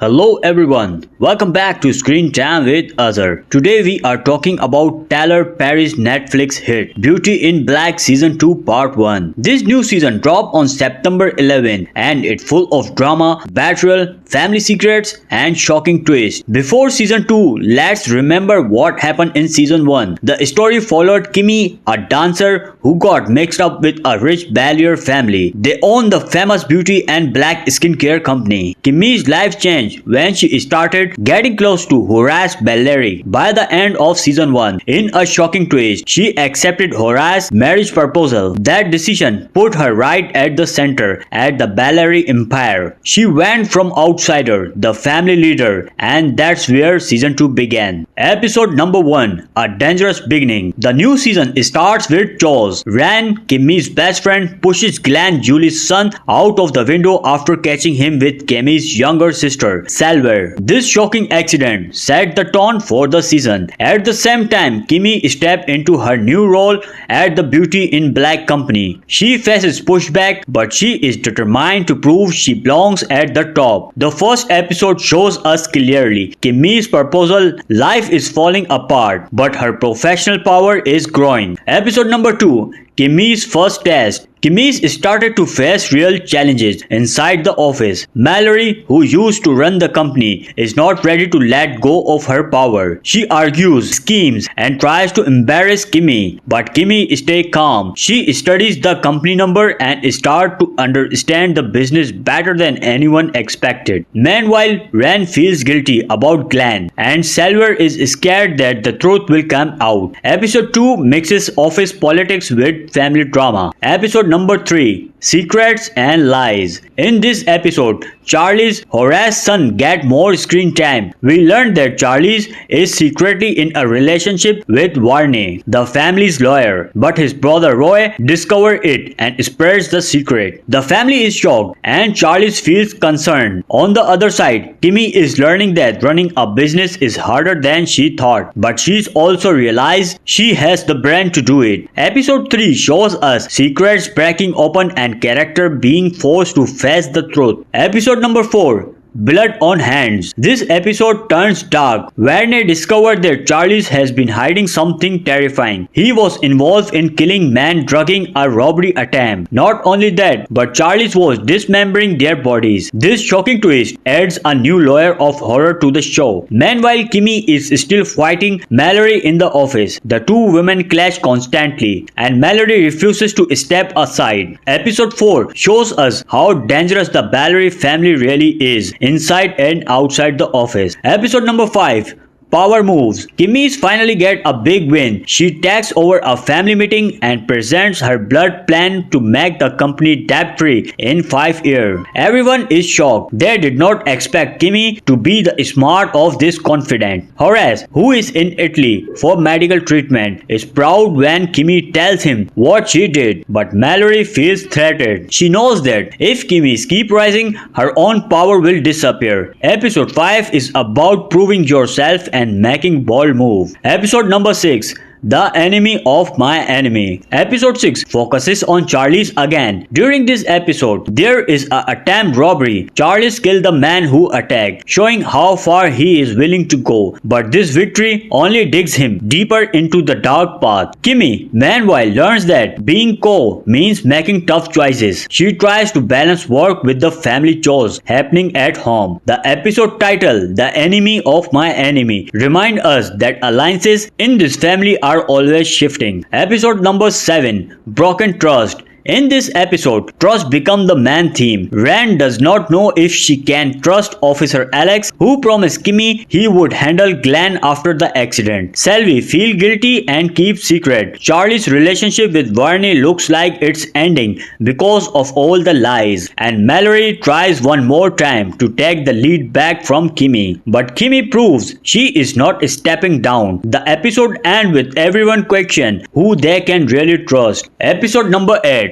Hello everyone, welcome back to Screen Time with Azhar. Today we are talking about Tyler Perry's Netflix hit Beauty in Black Season 2 Part 1. This new season dropped on September 11 and it's full of drama, betrayal, family secrets and shocking twists. Before Season 2, let's remember what happened in Season 1. The story followed Kimmy, a dancer who got mixed up with a rich Ballier family. They own the famous beauty and black skincare company. Kimmy's life changed when she started getting close to Horace Ballery. By the end of Season 1, in a shocking twist, she accepted Horace's marriage proposal. That decision put her right at the center at the Ballery empire. She went from outsider, the family leader, and that's where Season 2 began. Episode number 1, A Dangerous Beginning. The new season starts with Chos. Ran, Kimmy's best friend, pushes Glenn, Julie's son, out of the window after catching him with Kimmy's younger sister, Salver. This shocking accident set the tone for the season. At the same time, Kimmy stepped into her new role at the Beauty in Black company. She faces pushback, but she is determined to prove she belongs at the top. The first episode shows us clearly Kimmy's proposal life is falling apart, but her professional power is growing. Episode number 2, Kimmy's first test. Kimmy started to face real challenges inside the office. Mallory, who used to run the company, is not ready to let go of her power. She argues, schemes, and tries to embarrass Kimmy. But Kimmy stays calm. She studies the company number and starts to understand the business better than anyone expected. Meanwhile, Ren feels guilty about Glenn, and Salver is scared that the truth will come out. Episode 2 mixes office politics with family drama. Episode number 3, Secrets and Lies. In this episode, Charlie's Horace's son get more screen time. We learned that Charlie is secretly in a relationship with Varney, the family's lawyer, but his brother Roy discovers it and spreads the secret. The family is shocked and Charlie feels concerned. On the other side, Kimmy is learning that running a business is harder than she thought, but she's also realized she has the brain to do it. Episode 3 shows us secrets breaking open and character being forced to face the truth. Episode number 4, Blood on Hands. This episode turns dark. Varney discovered that Charlie has been hiding something terrifying. He was involved in killing men drugging a robbery attempt. Not only that, but Charlie was dismembering their bodies. This shocking twist adds a new layer of horror to the show. Meanwhile, Kimmy is still fighting Mallory in the office. The two women clash constantly, and Mallory refuses to step aside. Episode 4 shows us how dangerous the Ballery family really is, inside and outside the office. Episode number 5, Power Moves. Kimmy finally get a big win. She takes over a family meeting and presents her blood plan to make the company debt-free in 5 years. Everyone is shocked. They did not expect Kimmy to be the smart of this confident. Horace, who is in Italy for medical treatment, is proud when Kimmy tells him what she did, but Mallory feels threatened. She knows that if Kimmy keeps rising, her own power will disappear. Episode 5 is about proving yourself and making bold move. Episode number 6, The Enemy of My Enemy. Episode 6 focuses on Charlie again. During this episode, there is an attempt robbery. Charlie killed the man who attacked, showing how far he is willing to go. But this victory only digs him deeper into the dark path. Kimmy, meanwhile, learns that being co means making tough choices. She tries to balance work with the family chores happening at home. The episode title, The Enemy of My Enemy, reminds us that alliances in this family are always shifting. Episode number 7, Broken Trust. In this episode, trust becomes the main theme. Rand does not know if she can trust Officer Alex, who promised Kimmy he would handle Glenn after the accident. Selby feels guilty and keeps secret. Charlie's relationship with Varney looks like it's ending because of all the lies. And Mallory tries one more time to take the lead back from Kimmy. But Kimmy proves she is not stepping down. The episode ends with everyone questioning who they can really trust. Episode number 8,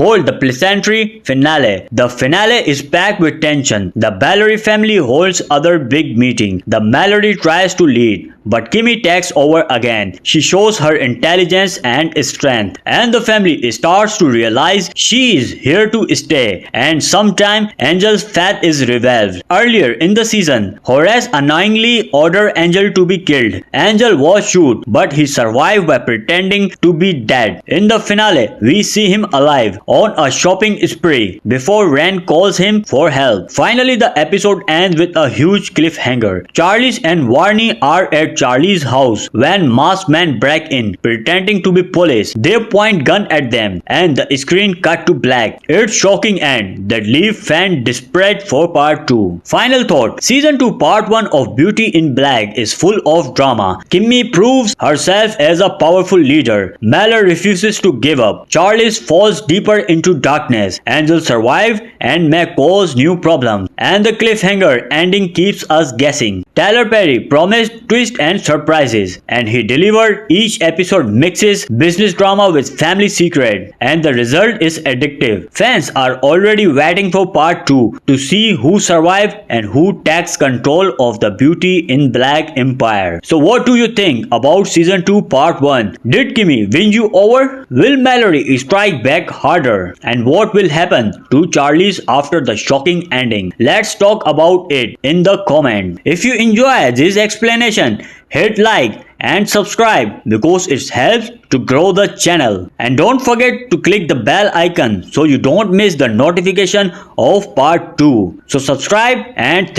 hold the pleasantry finale. The finale is packed with tension. The Mallory family holds other big meeting. The Mallory tries to lead, but Kimmy takes over again. She shows her intelligence and strength, and the family starts to realize she is here to stay. And sometime Angel's fate is revealed. Earlier in the season, Horace annoyingly ordered Angel to be killed. Angel was shot, but he survived by pretending to be dead. In the finale, we see him alive on a shopping spree before Ren calls him for help. Finally, the episode ends with a huge cliffhanger. Charlie and Varney are at Charlie's house when masked men break in, pretending to be police. They point gun at them, and the screen cut to black. It's shocking end that leave fan desperate for part 2. Final thought: Season 2 Part 1 of Beauty in Black is full of drama. Kimmy proves herself as a powerful leader. Mallory refuses to give up. Charlie falls deeper into darkness. Angel survives and may cause new problems. And the cliffhanger ending keeps us guessing. Tyler Perry promised twists and surprises, and he delivered. Each episode mixes business drama with family secret, and the result is addictive. Fans are already waiting for part 2 to see who survived and who takes control of the Beauty in Black empire. So what do you think about season 2 part 1? Did Kimmy win you over? Will Mallory strike back harder? And what will happen to Charlie's after the shocking ending? Let's talk about it in the comment. If you enjoy this explanation, hit like and subscribe because it helps to grow the channel. And don't forget to click the bell icon so you don't miss the notification of part 2. So subscribe and thank